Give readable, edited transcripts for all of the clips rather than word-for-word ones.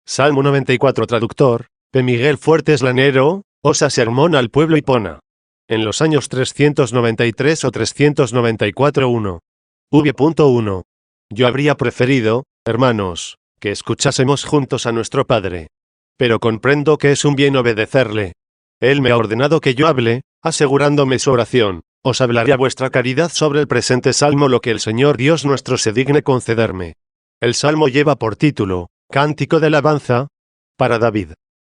Salmo 94 Traductor, P. Miguel Fuertes Lanero, Osa Sermón al pueblo hipona. En los años 393 o 394 1. V.1. Yo habría preferido, hermanos, que escuchásemos juntos a nuestro Padre. Pero comprendo que es un bien obedecerle. Él me ha ordenado que yo hable, asegurándome su oración. Os hablaré a vuestra caridad sobre el presente salmo lo que el Señor Dios nuestro se digne concederme. El salmo lleva por título, Cántico de alabanza, para David.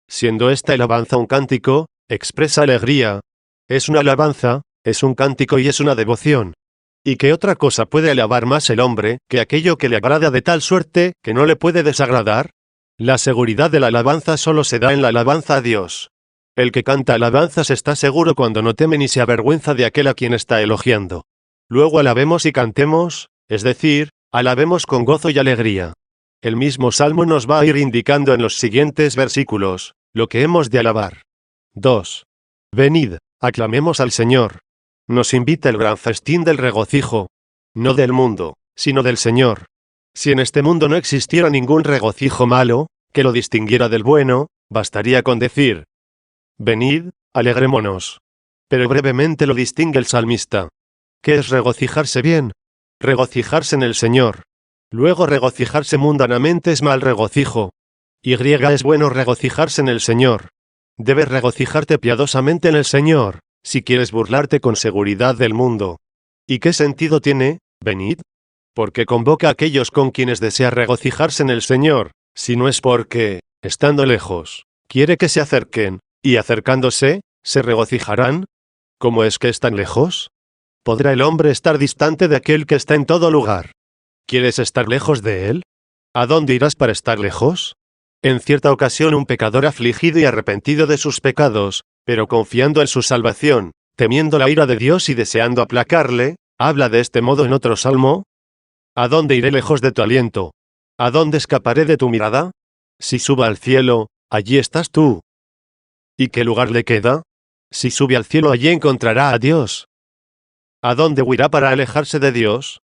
Siendo esta alabanza un cántico, expresa alegría. Es una alabanza, es un cántico y es una devoción. ¿Y qué otra cosa puede alabar más el hombre que aquello que le agrada de tal suerte que no le puede desagradar? La seguridad de la alabanza solo se da en la alabanza a Dios. El que canta alabanzas está seguro cuando no teme ni se avergüenza de aquel a quien está elogiando. Luego alabemos y cantemos, es decir, alabemos con gozo y alegría. El mismo Salmo nos va a ir indicando en los siguientes versículos, lo que hemos de alabar. 2. Venid, aclamemos al Señor. Nos invita el gran festín del regocijo. No del mundo, sino del Señor. Si en este mundo no existiera ningún regocijo malo, que lo distinguiera del bueno, bastaría con decir, venid, alegrémonos. Pero brevemente lo distingue el salmista. ¿Qué es regocijarse bien? Regocijarse en el Señor. Luego regocijarse mundanamente es mal regocijo. Y es bueno regocijarse en el Señor. Debes regocijarte piadosamente en el Señor, si quieres burlarte con seguridad del mundo. ¿Y qué sentido tiene, venid? Porque convoca a aquellos con quienes desea regocijarse en el Señor, si no es porque, estando lejos, quiere que se acerquen, y acercándose, se regocijarán. ¿Cómo es que están lejos? ¿Podrá el hombre estar distante de aquel que está en todo lugar? ¿Quieres estar lejos de él? ¿A dónde irás para estar lejos? En cierta ocasión un pecador afligido y arrepentido de sus pecados, pero confiando en su salvación, temiendo la ira de Dios y deseando aplacarle, habla de este modo en otro salmo. ¿A dónde iré lejos de tu aliento? ¿A dónde escaparé de tu mirada? Si subo al cielo, allí estás tú. ¿Y qué lugar le queda? Si sube al cielo allí encontrará a Dios. ¿A dónde huirá para alejarse de Dios?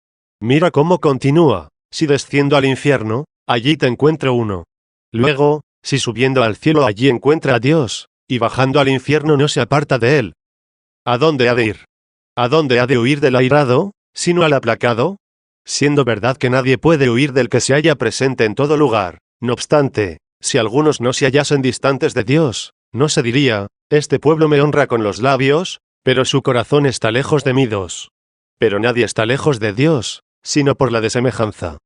Mira cómo continúa, si desciendo al infierno, allí te encuentro uno. Luego, si subiendo al cielo allí encuentra a Dios, y bajando al infierno no se aparta de él. ¿A dónde ha de ir? ¿A dónde ha de huir del airado, sino al aplacado? Siendo verdad que nadie puede huir del que se halla presente en todo lugar, no obstante, si algunos no se hallasen distantes de Dios, no se diría, este pueblo me honra con los labios, pero su corazón está lejos de mí. 2. Pero nadie está lejos de Dios, sino por la desemejanza.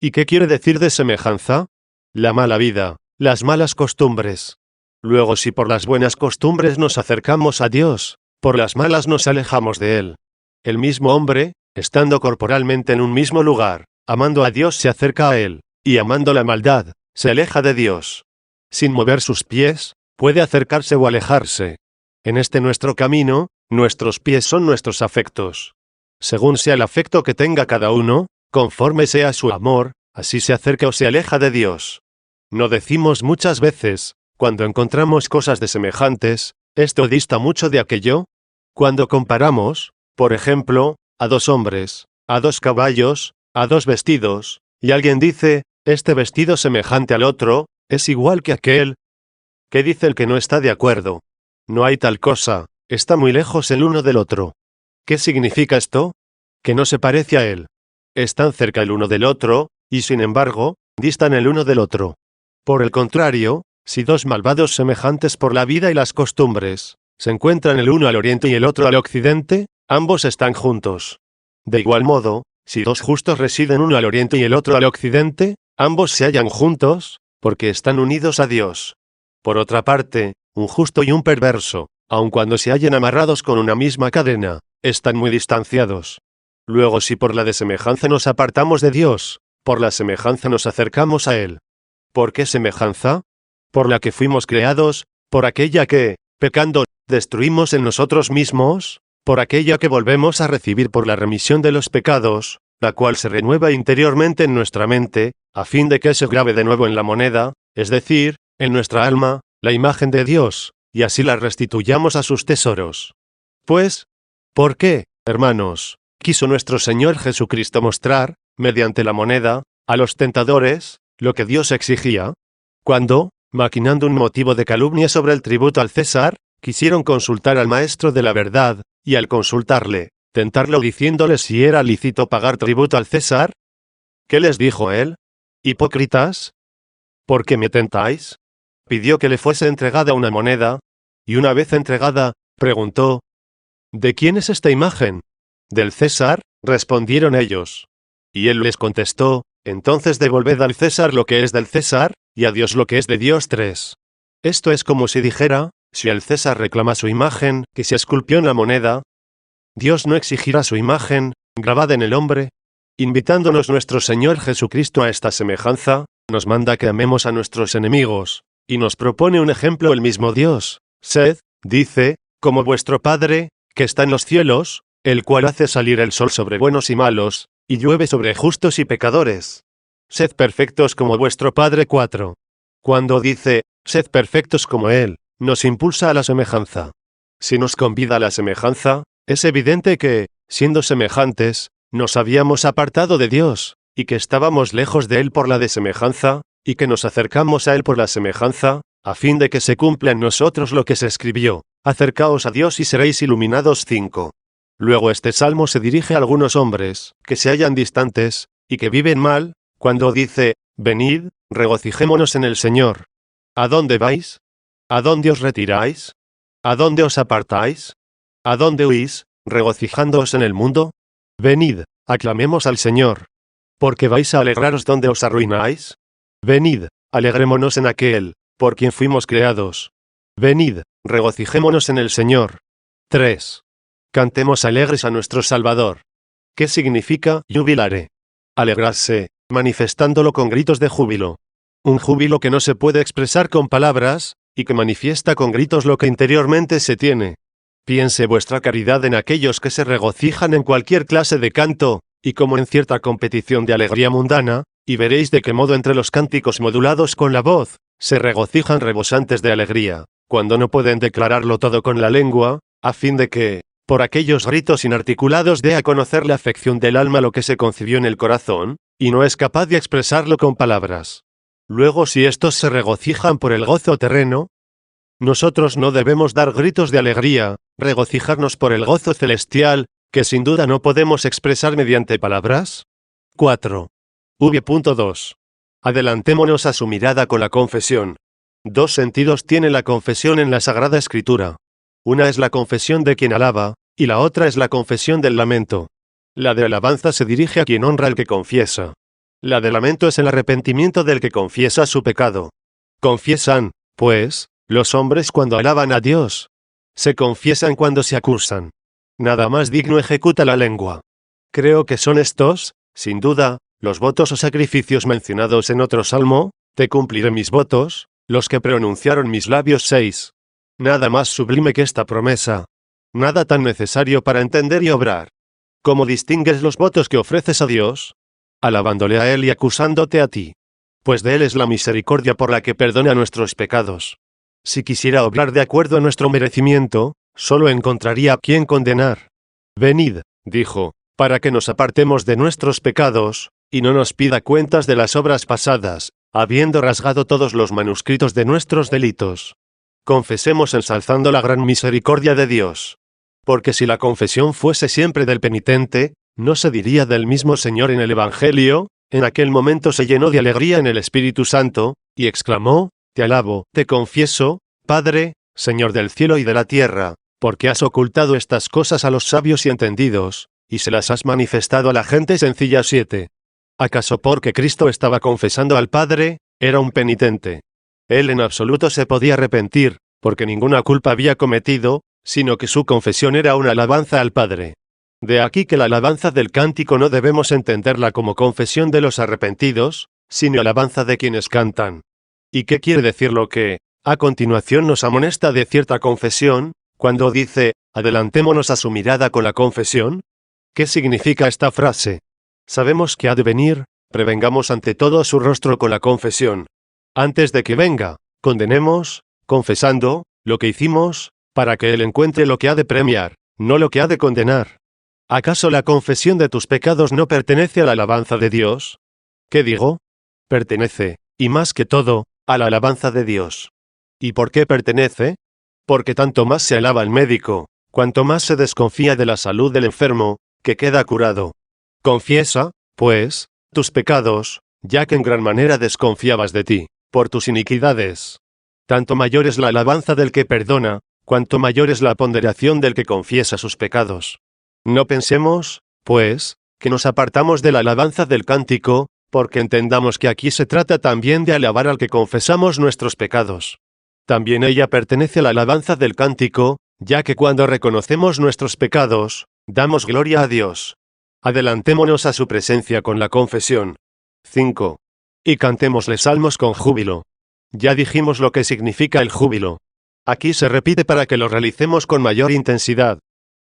¿Y qué quiere decir desemejanza? La mala vida, las malas costumbres. Luego si por las buenas costumbres nos acercamos a Dios, por las malas nos alejamos de Él. El mismo hombre, estando corporalmente en un mismo lugar, amando a Dios se acerca a Él, y amando la maldad, se aleja de Dios. Sin mover sus pies, puede acercarse o alejarse. En este nuestro camino, nuestros pies son nuestros afectos. Según sea el afecto que tenga cada uno, conforme sea su amor, así se acerca o se aleja de Dios. No decimos muchas veces, cuando encontramos cosas desemejantes, esto dista mucho de aquello. Cuando comparamos, por ejemplo, a dos hombres, a dos caballos, a dos vestidos, y alguien dice, este vestido semejante al otro, es igual que aquel. ¿Qué dice el que no está de acuerdo? No hay tal cosa, está muy lejos el uno del otro. ¿Qué significa esto? Que no se parece a él. Están cerca el uno del otro, y sin embargo, distan el uno del otro. Por el contrario, si dos malvados semejantes por la vida y las costumbres, se encuentran el uno al oriente y el otro al occidente, ambos están juntos. De igual modo, si dos justos residen uno al oriente y el otro al occidente, ambos se hallan juntos, porque están unidos a Dios. Por otra parte, un justo y un perverso, aun cuando se hallen amarrados con una misma cadena, están muy distanciados. Luego si por la desemejanza nos apartamos de Dios, por la semejanza nos acercamos a Él. ¿Por qué semejanza? Por la que fuimos creados, por aquella que, pecando, destruimos en nosotros mismos, por aquella que volvemos a recibir por la remisión de los pecados, la cual se renueva interiormente en nuestra mente, a fin de que se grabe de nuevo en la moneda, es decir, en nuestra alma, la imagen de Dios, y así la restituyamos a sus tesoros. Pues, ¿por qué, hermanos, quiso nuestro Señor Jesucristo mostrar, mediante la moneda, a los tentadores, lo que Dios exigía? Cuando, maquinando un motivo de calumnia sobre el tributo al César, quisieron consultar al maestro de la verdad, y al consultarle, tentarlo diciéndole si era lícito pagar tributo al César. ¿Qué les dijo él? Hipócritas, ¿por qué me tentáis? Pidió que le fuese entregada una moneda, y una vez entregada, preguntó, ¿de quién es esta imagen? Del César, respondieron ellos. Y él les contestó, entonces devolved al César lo que es del César, y a Dios lo que es de Dios. 3. Esto es como si dijera, si el César reclama su imagen, que se esculpió en la moneda, Dios no exigirá su imagen, grabada en el hombre. Invitándonos nuestro Señor Jesucristo a esta semejanza, nos manda que amemos a nuestros enemigos, y nos propone un ejemplo el mismo Dios. Sed, dice, como vuestro Padre, que está en los cielos, el cual hace salir el sol sobre buenos y malos, y llueve sobre justos y pecadores. Sed perfectos como vuestro Padre. 4. Cuando dice, sed perfectos como Él, nos impulsa a la semejanza. Si nos convida a la semejanza, es evidente que, siendo semejantes, nos habíamos apartado de Dios, y que estábamos lejos de Él por la desemejanza, y que nos acercamos a Él por la semejanza, a fin de que se cumpla en nosotros lo que se escribió, acercaos a Dios y seréis iluminados. 5. Luego este salmo se dirige a algunos hombres, que se hallan distantes, y que viven mal, cuando dice, venid, regocijémonos en el Señor. ¿A dónde vais? ¿A dónde os retiráis? ¿A dónde os apartáis? ¿A dónde huís, regocijándoos en el mundo? Venid, aclamemos al Señor. ¿Porque vais a alegraros donde os arruináis? Venid, alegrémonos en aquel, por quien fuimos creados. Venid, regocijémonos en el Señor. 3. Cantemos alegres a nuestro Salvador. ¿Qué significa jubilare? Alegrarse, manifestándolo con gritos de júbilo. Un júbilo que no se puede expresar con palabras, y que manifiesta con gritos lo que interiormente se tiene. Piense vuestra caridad en aquellos que se regocijan en cualquier clase de canto, y como en cierta competición de alegría mundana, y veréis de qué modo entre los cánticos modulados con la voz, se regocijan rebosantes de alegría, cuando no pueden declararlo todo con la lengua, a fin de que, por aquellos gritos inarticulados dé a conocer la afección del alma lo que se concibió en el corazón, y no es capaz de expresarlo con palabras. Luego si estos se regocijan por el gozo terreno, nosotros no debemos dar gritos de alegría, regocijarnos por el gozo celestial, que sin duda no podemos expresar mediante palabras. 4. V.2. Adelantémonos a su mirada con la confesión. Dos sentidos tiene la confesión en la Sagrada Escritura. Una es la confesión de quien alaba, y la otra es la confesión del lamento. La de alabanza se dirige a quien honra al que confiesa. La de lamento es el arrepentimiento del que confiesa su pecado. Confiesan, pues, los hombres cuando alaban a Dios. Se confiesan cuando se acusan. Nada más digno ejecuta la lengua. Creo que son estos, sin duda, los votos o sacrificios mencionados en otro salmo, te cumpliré mis votos, los que pronunciaron mis labios. 6. Nada más sublime que esta promesa. Nada tan necesario para entender y obrar. ¿Cómo distingues los votos que ofreces a Dios? Alabándole a Él y acusándote a ti. Pues de Él es la misericordia por la que perdona nuestros pecados. Si quisiera obrar de acuerdo a nuestro merecimiento, solo encontraría a quien condenar. Venid, dijo, para que nos apartemos de nuestros pecados, y no nos pida cuentas de las obras pasadas, habiendo rasgado todos los manuscritos de nuestros delitos. Confesemos ensalzando la gran misericordia de Dios. Porque si la confesión fuese siempre del penitente, no se diría del mismo Señor en el Evangelio, en aquel momento se llenó de alegría en el Espíritu Santo, y exclamó, te alabo, te confieso, Padre, Señor del cielo y de la tierra, porque has ocultado estas cosas a los sabios y entendidos, y se las has manifestado a la gente sencilla. 7. ¿Acaso porque Cristo estaba confesando al Padre, era un penitente? Él en absoluto se podía arrepentir, porque ninguna culpa había cometido, sino que su confesión era una alabanza al Padre. De aquí que la alabanza del cántico no debemos entenderla como confesión de los arrepentidos, sino alabanza de quienes cantan. ¿Y qué quiere decir lo que, a continuación nos amonesta de cierta confesión, cuando dice, adelantémonos a su mirada con la confesión? ¿Qué significa esta frase? Sabemos que ha de venir, prevengamos ante todo su rostro con la confesión. Antes de que venga, condenemos, confesando, lo que hicimos, para que Él encuentre lo que ha de premiar, no lo que ha de condenar. ¿Acaso la confesión de tus pecados no pertenece a la alabanza de Dios? ¿Qué digo? Pertenece, y más que todo, a la alabanza de Dios. ¿Y por qué pertenece? Porque tanto más se alaba al médico, cuanto más se desconfía de la salud del enfermo, que queda curado. Confiesa, pues, tus pecados, ya que en gran manera desconfiabas de ti, por tus iniquidades. Tanto mayor es la alabanza del que perdona, cuanto mayor es la ponderación del que confiesa sus pecados. No pensemos, pues, que nos apartamos de la alabanza del cántico, porque entendamos que aquí se trata también de alabar al que confesamos nuestros pecados. También ella pertenece a la alabanza del cántico, ya que cuando reconocemos nuestros pecados, damos gloria a Dios. Adelantémonos a su presencia con la confesión. 5. Y cantémosle salmos con júbilo. Ya dijimos lo que significa el júbilo. Aquí se repite para que lo realicemos con mayor intensidad.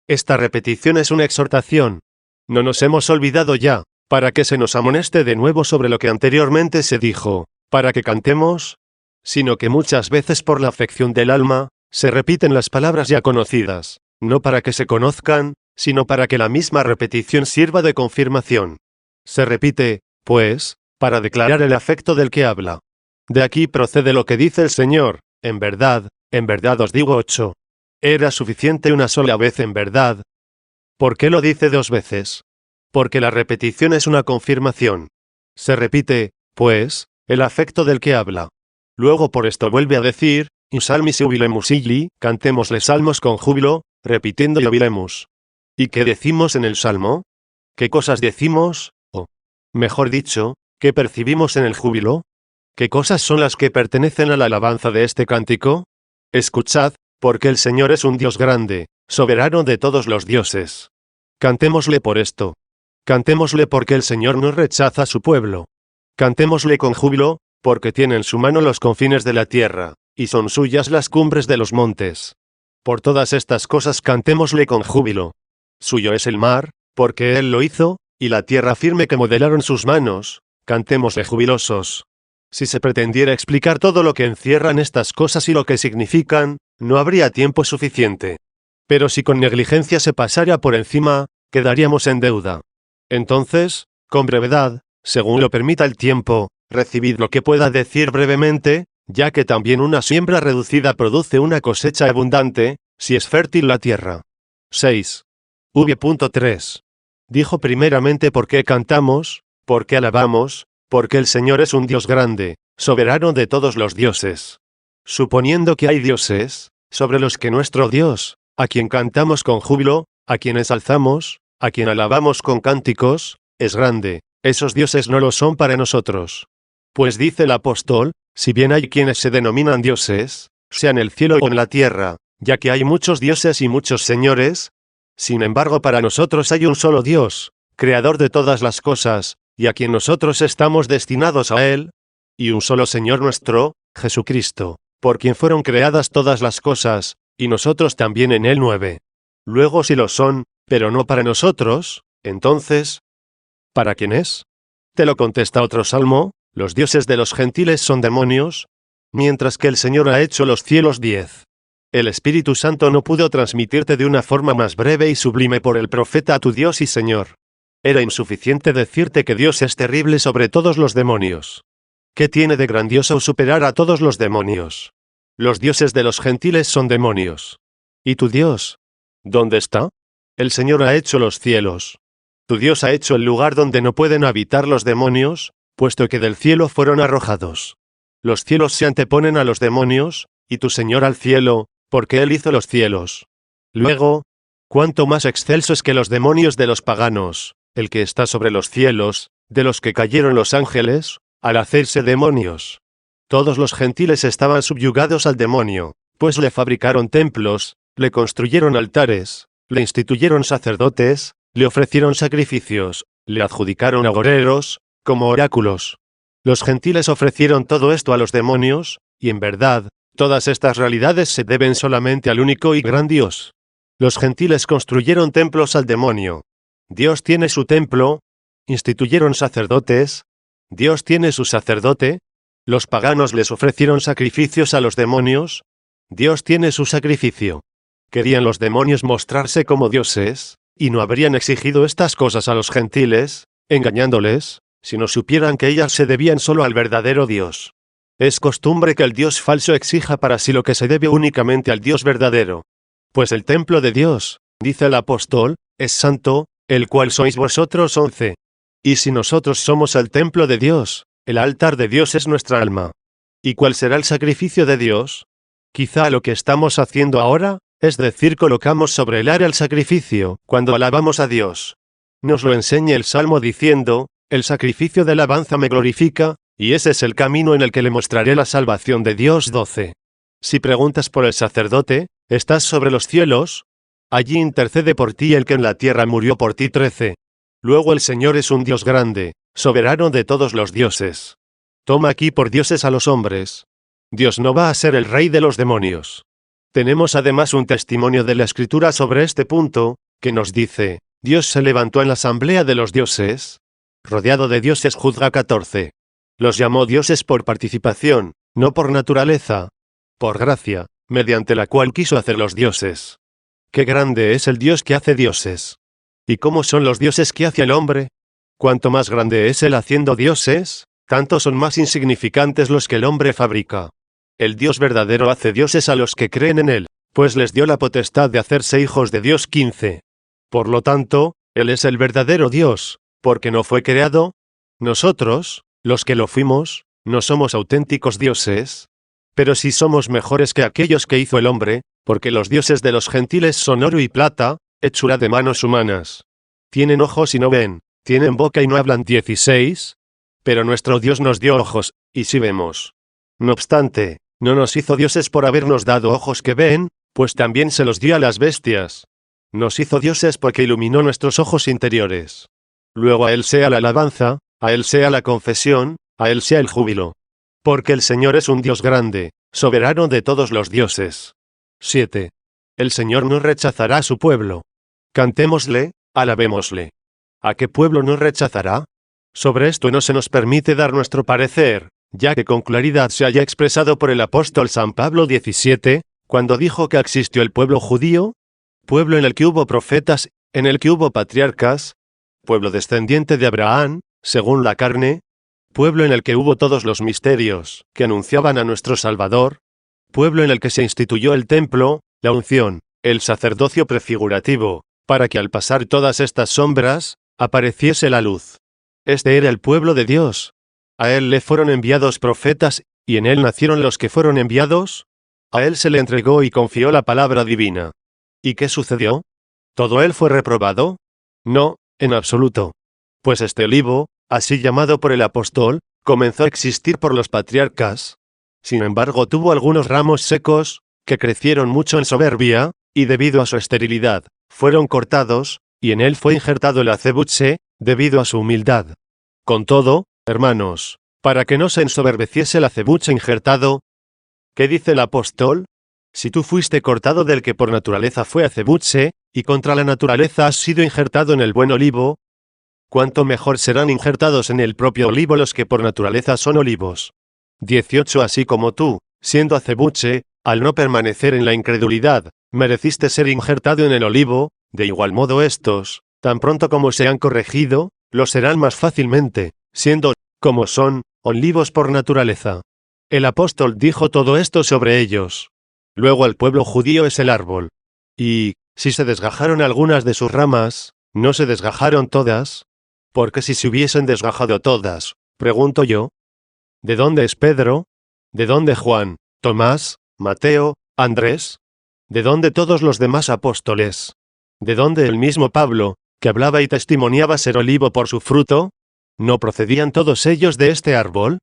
Esta repetición es una exhortación. No nos hemos olvidado ya, para que se nos amoneste de nuevo sobre lo que anteriormente se dijo, para que cantemos, sino que muchas veces por la afección del alma, se repiten las palabras ya conocidas, no para que se conozcan, sino para que la misma repetición sirva de confirmación. Se repite, pues, para declarar el afecto del que habla. De aquí procede lo que dice el Señor, en verdad os digo 8. Era suficiente una sola vez en verdad. ¿Por qué lo dice 2 veces? Porque la repetición es una confirmación. Se repite, pues, el afecto del que habla. Luego por esto vuelve a decir, Insalmis jubilemus illi, cantémosle salmos con júbilo, repitiendo jubilemus. ¿Y qué decimos en el salmo? ¿Qué cosas decimos? O, mejor dicho, ¿qué percibimos en el júbilo? ¿Qué cosas son las que pertenecen a la alabanza de este cántico? Escuchad, porque el Señor es un Dios grande, soberano de todos los dioses. Cantémosle por esto. Cantémosle porque el Señor no rechaza a su pueblo. Cantémosle con júbilo, porque tiene en su mano los confines de la tierra, y son suyas las cumbres de los montes. Por todas estas cosas cantémosle con júbilo. Suyo es el mar, porque Él lo hizo, y la tierra firme que modelaron sus manos, cantémosle jubilosos. Si se pretendiera explicar todo lo que encierran estas cosas y lo que significan, no habría tiempo suficiente. Pero si con negligencia se pasara por encima, quedaríamos en deuda. Entonces, con brevedad, según lo permita el tiempo, recibid lo que pueda decir brevemente, ya que también una siembra reducida produce una cosecha abundante, si es fértil la tierra. 6. V.3. Dijo primeramente por qué cantamos, por qué alabamos, porque el Señor es un Dios grande, soberano de todos los dioses. Suponiendo que hay dioses, sobre los que nuestro Dios, a quien cantamos con júbilo, a quien ensalzamos, a quien alabamos con cánticos, es grande, esos dioses no lo son para nosotros. Pues dice el apóstol, si bien hay quienes se denominan dioses, sea en el cielo o en la tierra, ya que hay muchos dioses y muchos señores, sin embargo para nosotros hay un solo Dios, creador de todas las cosas, y a quien nosotros estamos destinados a Él, y un solo Señor nuestro, Jesucristo, por quien fueron creadas todas las cosas, y nosotros también en Él 9. Luego si lo son, pero no para nosotros, entonces, ¿para quién es? Te lo contesta otro salmo, los dioses de los gentiles son demonios, mientras que el Señor ha hecho los cielos 10. El Espíritu Santo no pudo transmitirte de una forma más breve y sublime por el profeta a tu Dios y Señor. Era insuficiente decirte que Dios es terrible sobre todos los demonios. ¿Qué tiene de grandioso superar a todos los demonios? Los dioses de los gentiles son demonios. ¿Y tu Dios? ¿Dónde está? El Señor ha hecho los cielos. Tu Dios ha hecho el lugar donde no pueden habitar los demonios, puesto que del cielo fueron arrojados. Los cielos se anteponen a los demonios, y tu Señor al cielo, porque Él hizo los cielos. Luego, ¿cuánto más excelso es que los demonios de los paganos, el que está sobre los cielos, de los que cayeron los ángeles, al hacerse demonios? Todos los gentiles estaban subyugados al demonio, pues le fabricaron templos, le construyeron altares, le instituyeron sacerdotes, le ofrecieron sacrificios, le adjudicaron agoreros, como oráculos. Los gentiles ofrecieron todo esto a los demonios, y en verdad, todas estas realidades se deben solamente al único y gran Dios. Los gentiles construyeron templos al demonio. Dios tiene su templo. Instituyeron sacerdotes. Dios tiene su sacerdote. Los paganos les ofrecieron sacrificios a los demonios. Dios tiene su sacrificio. Querían los demonios mostrarse como dioses, y no habrían exigido estas cosas a los gentiles, engañándoles, si no supieran que ellas se debían solo al verdadero Dios. Es costumbre que el Dios falso exija para sí lo que se debe únicamente al Dios verdadero. Pues el templo de Dios, dice el apóstol, es santo, el cual sois vosotros 11. Y si nosotros somos el templo de Dios, el altar de Dios es nuestra alma. ¿Y cuál será el sacrificio de Dios? Quizá lo que estamos haciendo ahora, es decir, colocamos sobre el área el sacrificio, cuando alabamos a Dios. Nos lo enseña el Salmo diciendo, el sacrificio de alabanza me glorifica, y ese es el camino en el que le mostraré la salvación de Dios 12. Si preguntas por el sacerdote, ¿estás sobre los cielos? Allí intercede por ti el que en la tierra murió por ti 13. Luego el Señor es un Dios grande, soberano de todos los dioses. Toma aquí por dioses a los hombres. Dios no va a ser el rey de los demonios. Tenemos además un testimonio de la Escritura sobre este punto, que nos dice, Dios se levantó en la asamblea de los dioses. Rodeado de dioses juzga 14. Los llamó dioses por participación, no por naturaleza. Por gracia, mediante la cual quiso hacer los dioses. ¡Qué grande es el Dios que hace dioses! ¿Y cómo son los dioses que hace el hombre? Cuanto más grande es él haciendo dioses, tanto son más insignificantes los que el hombre fabrica. El Dios verdadero hace dioses a los que creen en él, pues les dio la potestad de hacerse hijos de Dios 15. Por lo tanto, él es el verdadero Dios, porque no fue creado. Nosotros, los que lo fuimos, no somos auténticos dioses. Pero sí somos mejores que aquellos que hizo el hombre, porque los dioses de los gentiles son oro y plata, hechura de manos humanas. Tienen ojos y no ven, tienen boca y no hablan 16. Pero nuestro Dios nos dio ojos, y sí vemos. No obstante, no nos hizo dioses por habernos dado ojos que ven, pues también se los dio a las bestias. Nos hizo dioses porque iluminó nuestros ojos interiores. Luego a Él sea la alabanza, a Él sea la confesión, a Él sea el júbilo. Porque el Señor es un Dios grande, soberano de todos los dioses. 7. El Señor no rechazará a su pueblo. Cantémosle, alabémosle. ¿A qué pueblo no rechazará? Sobre esto no se nos permite dar nuestro parecer, ya que con claridad se haya expresado por el apóstol San Pablo 17, cuando dijo que existió el pueblo judío, pueblo en el que hubo profetas, en el que hubo patriarcas, pueblo descendiente de Abraham, según la carne, pueblo en el que hubo todos los misterios que anunciaban a nuestro Salvador, pueblo en el que se instituyó el templo, la unción, el sacerdocio prefigurativo, para que al pasar todas estas sombras, apareciese la luz. Este era el pueblo de Dios. A él le fueron enviados profetas, y en él nacieron los que fueron enviados. A él se le entregó y confió la palabra divina. ¿Y qué sucedió? ¿Todo él fue reprobado? No, en absoluto. Pues este olivo, así llamado por el apóstol, comenzó a existir por los patriarcas. Sin embargo, tuvo algunos ramos secos, que crecieron mucho en soberbia, y debido a su esterilidad, fueron cortados, y en él fue injertado el acebuche, debido a su humildad. Con todo, hermanos, para que no se ensoberbeciese el acebuche injertado, ¿qué dice el apóstol? Si tú fuiste cortado del que por naturaleza fue acebuche, y contra la naturaleza has sido injertado en el buen olivo, ¿cuánto mejor serán injertados en el propio olivo los que por naturaleza son olivos? 18 Así como tú, siendo acebuche, al no permanecer en la incredulidad, mereciste ser injertado en el olivo, de igual modo estos, tan pronto como se han corregido, lo serán más fácilmente, siendo, como son, olivos por naturaleza. El apóstol dijo todo esto sobre ellos. Luego el pueblo judío es el árbol. Y, si se desgajaron algunas de sus ramas, ¿no se desgajaron todas? Porque si se hubiesen desgajado todas, pregunto yo, ¿de dónde es Pedro? ¿De dónde Juan, Tomás, Mateo, Andrés? ¿De dónde todos los demás apóstoles? ¿De dónde el mismo Pablo, que hablaba y testimoniaba ser olivo por su fruto? ¿No procedían todos ellos de este árbol?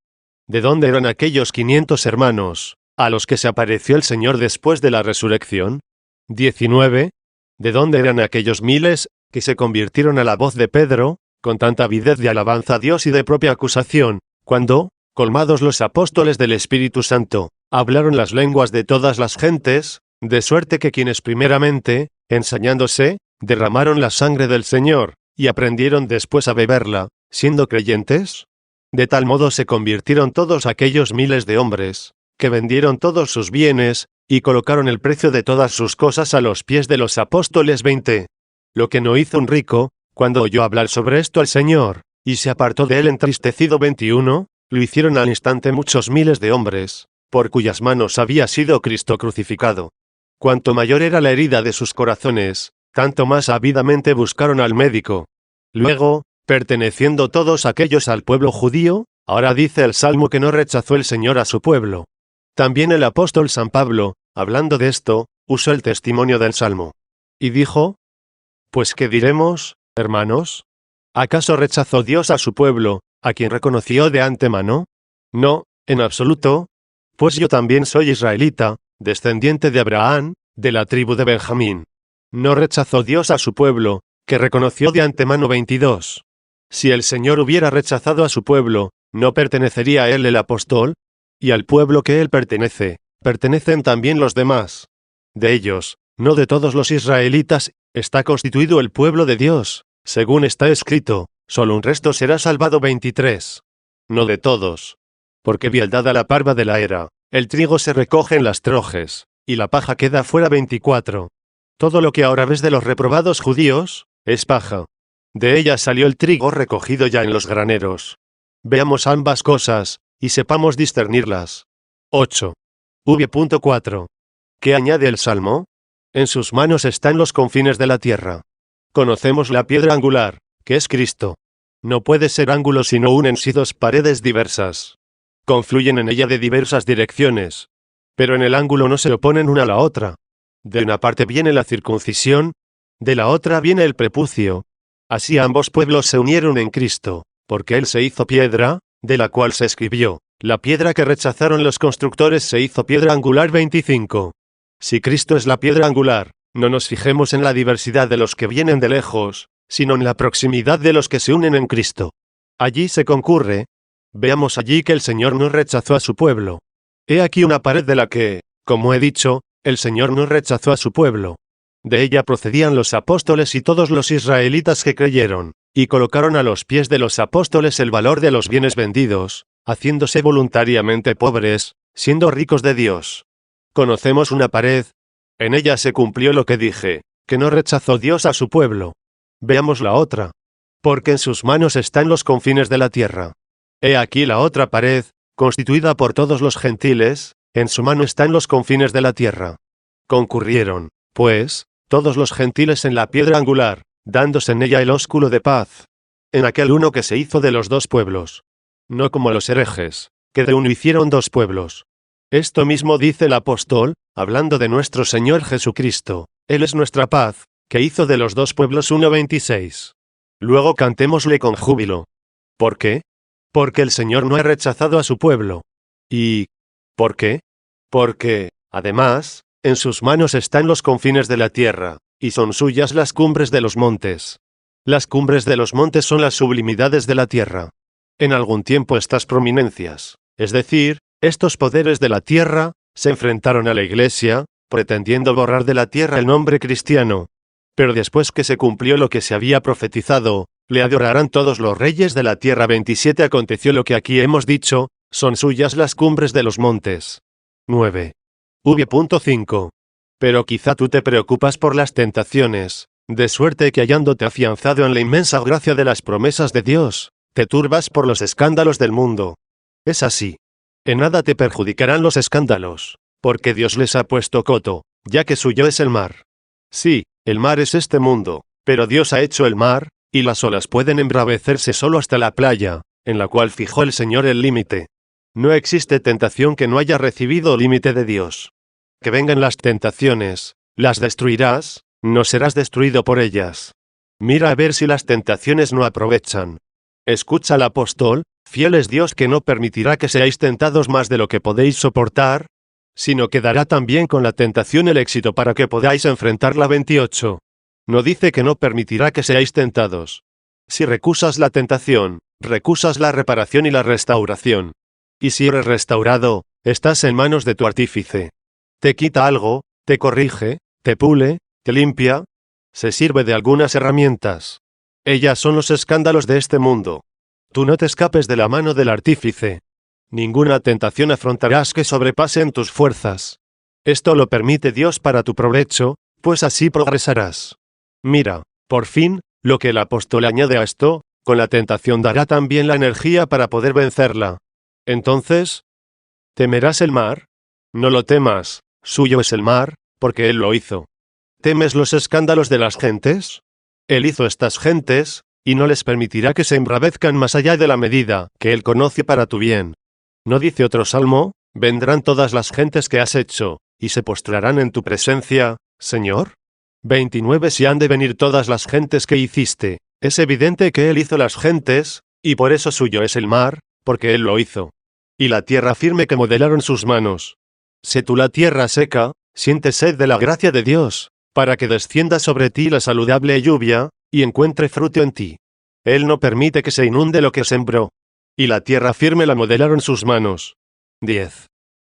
¿De dónde eran aquellos 500 hermanos, a los que se apareció el Señor después de la resurrección? 19. ¿De dónde eran aquellos miles, que se convirtieron a la voz de Pedro, con tanta avidez de alabanza a Dios y de propia acusación, cuando, colmados los apóstoles del Espíritu Santo, hablaron las lenguas de todas las gentes, de suerte que quienes primeramente, ensañándose, derramaron la sangre del Señor, y aprendieron después a beberla, siendo creyentes? De tal modo se convirtieron todos aquellos miles de hombres, que vendieron todos sus bienes, y colocaron el precio de todas sus cosas a los pies de los apóstoles 20. Lo que no hizo un rico, cuando oyó hablar sobre esto al Señor, y se apartó de él entristecido 21, Lo hicieron al instante muchos miles de hombres, por cuyas manos había sido Cristo crucificado. Cuanto mayor era la herida de sus corazones, tanto más ávidamente buscaron al médico. Luego, perteneciendo todos aquellos al pueblo judío, ahora dice el Salmo que no rechazó el Señor a su pueblo. También el apóstol San Pablo, hablando de esto, usó el testimonio del Salmo. Y dijo: Pues ¿qué diremos, hermanos? ¿Acaso rechazó Dios a su pueblo, a quien reconoció de antemano? No, en absoluto. Pues yo también soy israelita, descendiente de Abraham, de la tribu de Benjamín. No rechazó Dios a su pueblo, que reconoció de antemano. 22. Si el Señor hubiera rechazado a su pueblo, ¿no pertenecería a él el apóstol? Y al pueblo que él pertenece, pertenecen también los demás. De ellos, no de todos los israelitas, está constituido el pueblo de Dios, según está escrito, solo un resto será salvado. 23. No de todos. Porque bien dada la parva de la era, el trigo se recoge en las trojes, y la paja queda fuera. 24. Todo lo que ahora ves de los reprobados judíos, es paja. De ella salió el trigo recogido ya en los graneros. Veamos ambas cosas, y sepamos discernirlas. 8. V.4. ¿Qué añade el Salmo? En sus manos están los confines de la tierra. Conocemos la piedra angular, que es Cristo. No puede ser ángulo sino un en sí dos paredes diversas. Confluyen en ella de diversas direcciones. Pero en el ángulo no se oponen una a la otra. De una parte viene la circuncisión, de la otra viene el prepucio. Así ambos pueblos se unieron en Cristo, porque Él se hizo piedra, de la cual se escribió: la piedra que rechazaron los constructores se hizo piedra angular. 25. Si Cristo es la piedra angular, no nos fijemos en la diversidad de los que vienen de lejos, sino en la proximidad de los que se unen en Cristo. Allí se concurre. Veamos allí que el Señor no rechazó a su pueblo. He aquí una pared de la que, como he dicho, el Señor no rechazó a su pueblo. De ella procedían los apóstoles y todos los israelitas que creyeron, y colocaron a los pies de los apóstoles el valor de los bienes vendidos, haciéndose voluntariamente pobres, siendo ricos de Dios. Conocemos una pared. En ella se cumplió lo que dije, que no rechazó Dios a su pueblo. Veamos la otra. Porque en sus manos están los confines de la tierra. He aquí la otra pared, constituida por todos los gentiles, en su mano están los confines de la tierra. Concurrieron, pues, todos los gentiles en la piedra angular, dándose en ella el ósculo de paz. En aquel uno que se hizo de los dos pueblos. No como los herejes, que de uno hicieron dos pueblos. Esto mismo dice el apóstol, hablando de nuestro Señor Jesucristo: Él es nuestra paz, que hizo de los dos pueblos uno. 26. Luego cantémosle con júbilo. ¿Por qué? Porque el Señor no ha rechazado a su pueblo. ¿Y por qué? Porque, además, en sus manos están los confines de la tierra, y son suyas las cumbres de los montes. Las cumbres de los montes son las sublimidades de la tierra. En algún tiempo estas prominencias, es decir, estos poderes de la tierra, se enfrentaron a la Iglesia, pretendiendo borrar de la tierra el nombre cristiano. Pero después que se cumplió lo que se había profetizado, le adorarán todos los reyes de la tierra. 27. Aconteció lo que aquí hemos dicho, son suyas las cumbres de los montes. 9. V.5. Pero quizá tú te preocupas por las tentaciones, de suerte que hallándote afianzado en la inmensa gracia de las promesas de Dios, te turbas por los escándalos del mundo. Es así. En nada te perjudicarán los escándalos, porque Dios les ha puesto coto, ya que suyo es el mar. Sí, el mar es este mundo, pero Dios ha hecho el mar, y las olas pueden embravecerse solo hasta la playa, en la cual fijó el Señor el límite. No existe tentación que no haya recibido límite de Dios. Que vengan las tentaciones, las destruirás, no serás destruido por ellas. Mira a ver si las tentaciones no aprovechan. Escucha al apóstol: fiel es Dios que no permitirá que seáis tentados más de lo que podéis soportar, sino que dará también con la tentación el éxito para que podáis enfrentarla. 28. No dice que no permitirá que seáis tentados. Si recusas la tentación, recusas la reparación y la restauración. Y si eres restaurado, estás en manos de tu artífice. Te quita algo, te corrige, te pule, te limpia. Se sirve de algunas herramientas. Ellas son los escándalos de este mundo. Tú no te escapes de la mano del artífice. Ninguna tentación afrontarás que sobrepase en tus fuerzas. Esto lo permite Dios para tu provecho, pues así progresarás. Mira, por fin, lo que el apóstol añade a esto: con la tentación dará también la energía para poder vencerla. Entonces, ¿temerás el mar? No lo temas, suyo es el mar, porque él lo hizo. ¿Temes los escándalos de las gentes? Él hizo estas gentes, y no les permitirá que se embravezcan más allá de la medida que él conoce para tu bien. ¿No dice otro salmo? Vendrán todas las gentes que has hecho, y se postrarán en tu presencia, Señor. 29 Si han de venir todas las gentes que hiciste, es evidente que él hizo las gentes, y por eso suyo es el mar, porque él lo hizo. Y la tierra firme que modelaron sus manos. Sé tú la tierra seca, siente sed de la gracia de Dios, para que descienda sobre ti la saludable lluvia, y encuentre fruto en ti. Él no permite que se inunde lo que sembró. Y la tierra firme la modelaron sus manos. 10.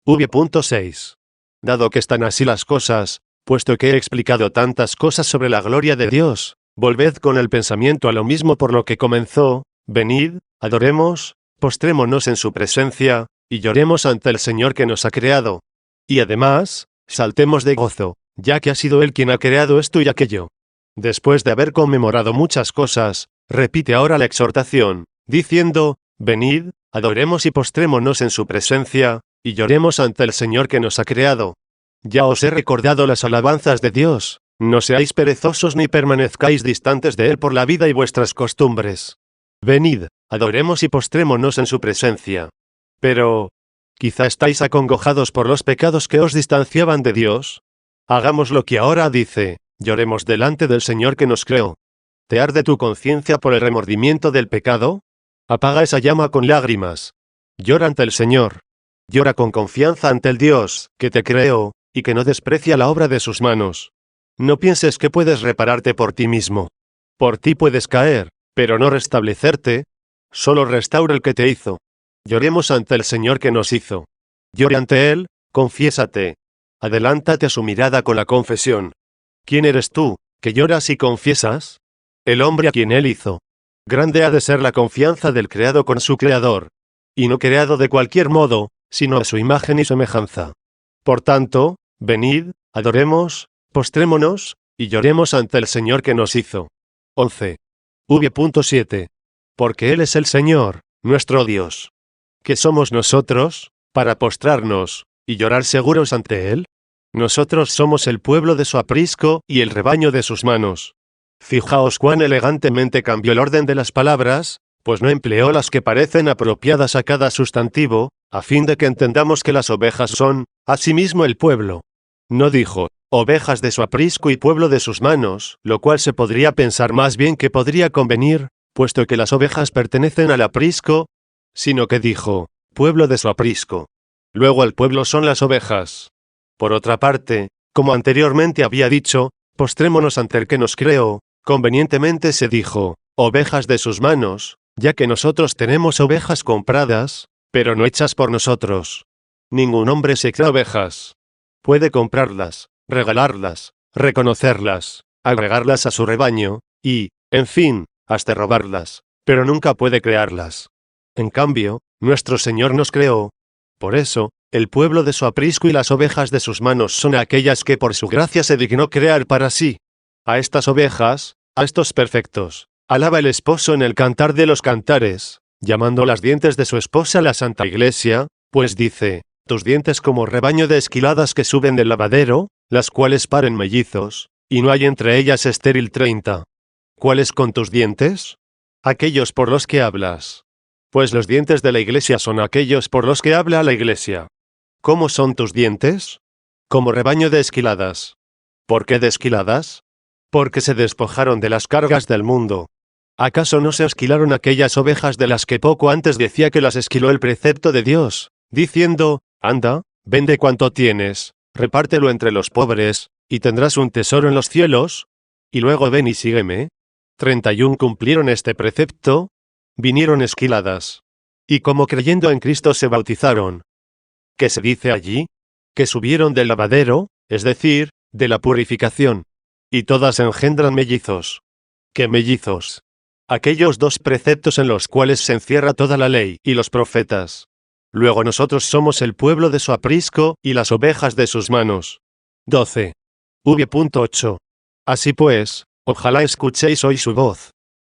V.6. Dado que están así las cosas, puesto que he explicado tantas cosas sobre la gloria de Dios, volved con el pensamiento a lo mismo por lo que comenzó, venid, adoremos, postrémonos en su presencia, y lloremos ante el Señor que nos ha creado. Y además, saltemos de gozo, ya que ha sido Él quien ha creado esto y aquello. Después de haber conmemorado muchas cosas, repite ahora la exhortación, diciendo, venid, adoremos y postrémonos en su presencia, y lloremos ante el Señor que nos ha creado. Ya os he recordado las alabanzas de Dios, no seáis perezosos ni permanezcáis distantes de Él por la vida y vuestras costumbres. Venid, adoremos y postrémonos en su presencia. Pero, ¿quizá estáis acongojados por los pecados que os distanciaban de Dios? Hagamos lo que ahora dice, lloremos delante del Señor que nos creó. ¿Te arde tu conciencia por el remordimiento del pecado? Apaga esa llama con lágrimas. Llora ante el Señor. Llora con confianza ante el Dios que te creó, y que no desprecia la obra de sus manos. No pienses que puedes repararte por ti mismo. Por ti puedes caer, pero no restablecerte. Solo restaura el que te hizo. Lloremos ante el Señor que nos hizo. Llore ante Él, confiésate. Adelántate a su mirada con la confesión. ¿Quién eres tú, que lloras y confiesas? El hombre a quien Él hizo. Grande ha de ser la confianza del creado con su creador. Y no creado de cualquier modo, sino a su imagen y semejanza. Por tanto, venid, adoremos, postrémonos, y lloremos ante el Señor que nos hizo. 11. V.7. Porque Él es el Señor, nuestro Dios. ¿Qué somos nosotros, para postrarnos, y llorar seguros ante Él? Nosotros somos el pueblo de su aprisco y el rebaño de sus manos. Fijaos cuán elegantemente cambió el orden de las palabras, pues no empleó las que parecen apropiadas a cada sustantivo, a fin de que entendamos que las ovejas son, asimismo, el pueblo. No dijo, ovejas de su aprisco y pueblo de sus manos, lo cual se podría pensar más bien que podría convenir, puesto que las ovejas pertenecen al aprisco, sino que dijo, pueblo de su aprisco. Luego el pueblo son las ovejas. Por otra parte, como anteriormente había dicho, postrémonos ante el que nos creó, convenientemente se dijo, ovejas de sus manos, ya que nosotros tenemos ovejas compradas, pero no hechas por nosotros. Ningún hombre se crea ovejas. Puede comprarlas, regalarlas, reconocerlas, agregarlas a su rebaño, y, en fin, hasta robarlas, pero nunca puede crearlas. En cambio, nuestro Señor nos creó. Por eso, el pueblo de su aprisco y las ovejas de sus manos son aquellas que por su gracia se dignó crear para sí. A estas ovejas, a estos perfectos, alaba el esposo en el Cantar de los Cantares, llamando las dientes de su esposa la Santa Iglesia, pues dice, tus dientes como rebaño de esquiladas que suben del lavadero, las cuales paren mellizos, y no hay entre ellas estéril 30. ¿Cuáles con tus dientes? Aquellos por los que hablas. Pues los dientes de la Iglesia son aquellos por los que habla la Iglesia. ¿Cómo son tus dientes? Como rebaño de esquiladas. ¿Por qué de esquiladas? Porque se despojaron de las cargas del mundo. ¿Acaso no se esquilaron aquellas ovejas de las que poco antes decía que las esquiló el precepto de Dios, diciendo, anda, vende cuanto tienes, repártelo entre los pobres, y tendrás un tesoro en los cielos? Y luego ven y sígueme. 31 cumplieron este precepto, vinieron esquiladas. Y como creyendo en Cristo se bautizaron. ¿Qué se dice allí? Que subieron del lavadero, es decir, de la purificación. Y todas engendran mellizos. ¿Qué mellizos? Aquellos dos preceptos en los cuales se encierra toda la ley y los profetas. Luego nosotros somos el pueblo de su aprisco y las ovejas de sus manos. 12. V.8. Así pues, ojalá escuchéis hoy su voz.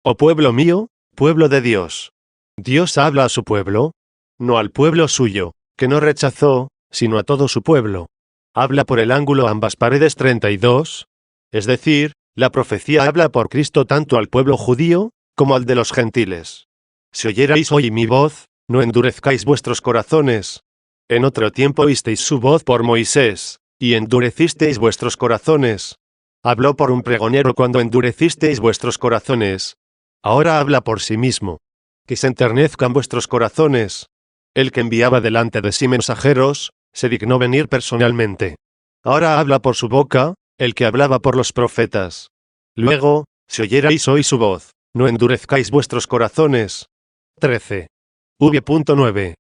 Oh pueblo mío, pueblo de Dios. ¿Dios habla a su pueblo? no al pueblo suyo, que no rechazó, sino a todo su pueblo. Habla por el ángulo ambas paredes 32, es decir, la profecía habla por Cristo tanto al pueblo judío, como al de los gentiles. Si oyerais hoy mi voz, no endurezcáis vuestros corazones. En otro tiempo oísteis su voz por Moisés, y endurecisteis vuestros corazones. Habló por un pregonero cuando endurecisteis vuestros corazones. Ahora habla por sí mismo. Que se enternezcan vuestros corazones. El que enviaba delante de sí mensajeros, se dignó venir personalmente. Ahora habla por su boca, el que hablaba por los profetas. Luego, si oyerais hoy su voz, no endurezcáis vuestros corazones. 13. V.9.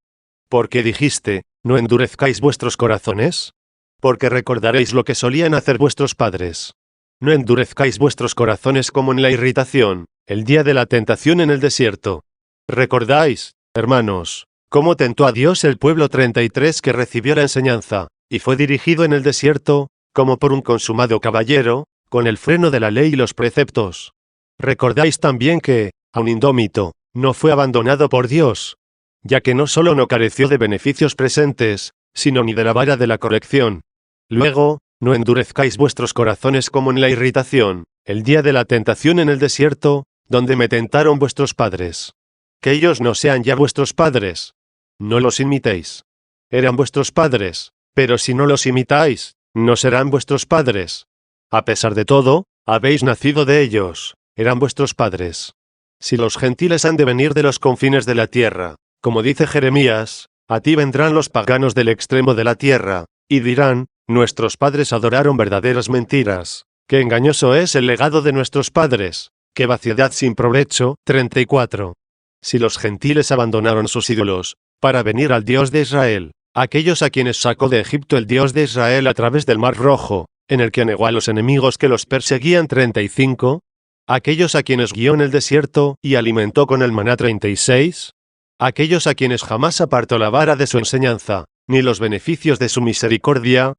Porque dijiste, no endurezcáis vuestros corazones. Porque recordaréis lo que solían hacer vuestros padres. No endurezcáis vuestros corazones como en la irritación, el día de la tentación en el desierto. ¿Recordáis, hermanos, cómo tentó a Dios el pueblo 33 que recibió la enseñanza, y fue dirigido en el desierto, como por un consumado caballero, con el freno de la ley y los preceptos? Recordáis también que, aun indómito, no fue abandonado por Dios, ya que no solo no careció de beneficios presentes, sino ni de la vara de la corrección. Luego, no endurezcáis vuestros corazones como en la irritación, el día de la tentación en el desierto, donde me tentaron vuestros padres. Que ellos no sean ya vuestros padres. No los imitéis. Eran vuestros padres, pero si no los imitáis, no serán vuestros padres. A pesar de todo, habéis nacido de ellos, eran vuestros padres. Si los gentiles han de venir de los confines de la tierra, como dice Jeremías, a ti vendrán los paganos del extremo de la tierra, y dirán, nuestros padres adoraron verdaderas mentiras, qué engañoso es el legado de nuestros padres, qué vaciedad sin provecho. 34. Si los gentiles abandonaron sus ídolos, para venir al Dios de Israel, aquellos a quienes sacó de Egipto el Dios de Israel a través del Mar Rojo, en el que anegó a los enemigos que los perseguían. 35. Aquellos a quienes guió en el desierto y alimentó con el maná. 36. Aquellos a quienes jamás apartó la vara de su enseñanza, ni los beneficios de su misericordia,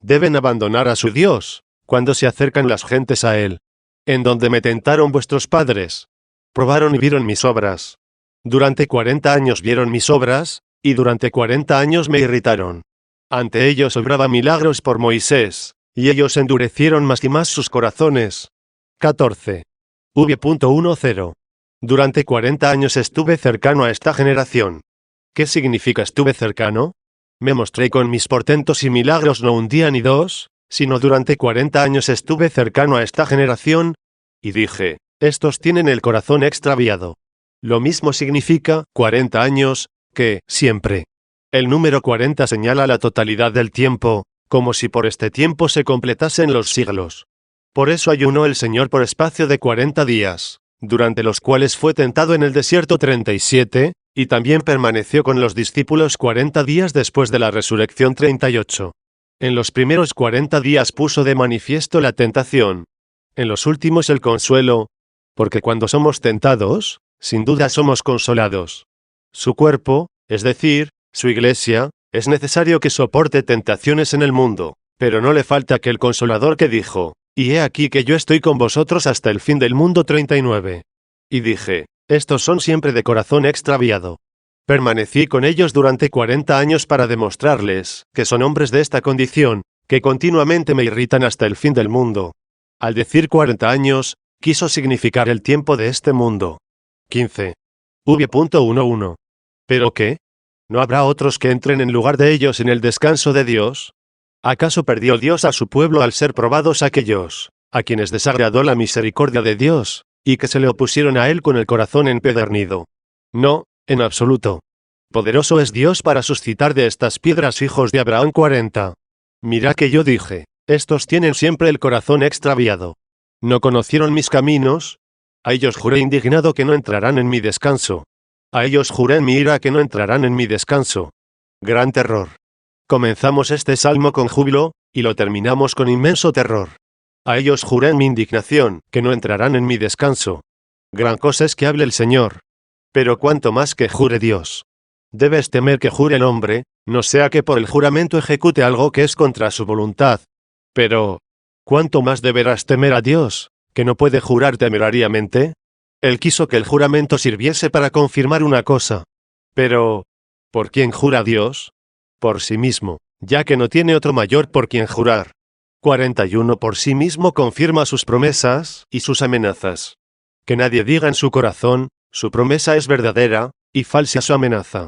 deben abandonar a su Dios, cuando se acercan las gentes a él. En donde me tentaron vuestros padres. Probaron y vieron mis obras. Durante 40 años vieron mis obras, y durante 40 años me irritaron. Ante ellos obraba milagros por Moisés, y ellos endurecieron más y más sus corazones. 14. V.10. Durante 40 años estuve cercano a esta generación. ¿Qué significa estuve cercano? Me mostré con mis portentos y milagros no un día ni dos, sino durante 40 años estuve cercano a esta generación, y dije, estos tienen el corazón extraviado. Lo mismo significa 40 años, que siempre. El número 40 señala la totalidad del tiempo, como si por este tiempo se completasen los siglos. Por eso ayunó el Señor por espacio de 40 días, durante los cuales fue tentado en el desierto 37, y también permaneció con los discípulos 40 días después de la resurrección. 38. En los primeros 40 días puso de manifiesto la tentación. En los últimos el consuelo, porque cuando somos tentados, sin duda somos consolados. Su cuerpo, es decir, su iglesia, es necesario que soporte tentaciones en el mundo, pero no le falta aquel consolador que dijo, y he aquí que yo estoy con vosotros hasta el fin del mundo. 39. Y dije, estos son siempre de corazón extraviado. Permanecí con ellos durante 40 años para demostrarles que son hombres de esta condición, que continuamente me irritan hasta el fin del mundo. Al decir 40 años, quiso significar el tiempo de este mundo. 15. V.11. ¿Pero qué? ¿No habrá otros que entren en lugar de ellos en el descanso de Dios? ¿Acaso perdió Dios a su pueblo al ser probados aquellos, a quienes desagradó la misericordia de Dios, y que se le opusieron a él con el corazón empedernido? No, en absoluto. Poderoso es Dios para suscitar de estas piedras hijos de Abraham. 40. Mirad que yo dije, estos tienen siempre el corazón extraviado. ¿No conocieron mis caminos? A ellos juré indignado que no entrarán en mi descanso. A ellos juré en mi ira que no entrarán en mi descanso. Gran terror. Comenzamos este salmo con júbilo, y lo terminamos con inmenso terror. A ellos juré en mi indignación, que no entrarán en mi descanso. Gran cosa es que hable el Señor. Pero cuanto más que jure Dios. Debes temer que jure el hombre, no sea que por el juramento ejecute algo que es contra su voluntad. Pero, ¿cuánto más deberás temer a Dios, que no puede jurar temerariamente? Él quiso que el juramento sirviese para confirmar una cosa. Pero, ¿Por quién jura Dios? Por sí mismo, ya que no tiene otro mayor por quien jurar. 41. Por sí mismo confirma sus promesas y sus amenazas. Que nadie diga en su corazón, su promesa es verdadera, y falsa su amenaza.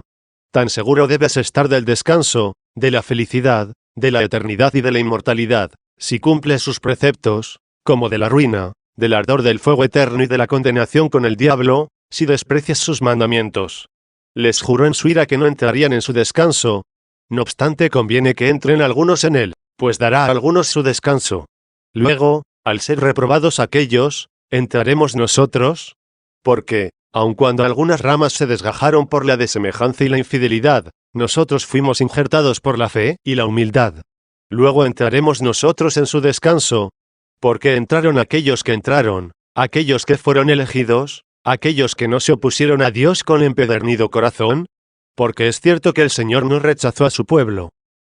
Tan seguro debes estar del descanso, de la felicidad, de la eternidad y de la inmortalidad, si cumples sus preceptos, como de la ruina, del ardor del fuego eterno y de la condenación con el diablo, si desprecias sus mandamientos. Les juró en su ira que no entrarían en su descanso. No obstante, conviene que entren algunos en él, pues dará a algunos su descanso. Luego, al ser reprobados aquellos, ¿entraremos nosotros? Porque, aun cuando algunas ramas se desgajaron por la desemejanza y la infidelidad, nosotros fuimos injertados por la fe y la humildad. Luego entraremos nosotros en su descanso. Porque entraron aquellos que entraron, aquellos que fueron elegidos, aquellos que no se opusieron a Dios con empedernido corazón. Porque es cierto que el Señor no rechazó a su pueblo,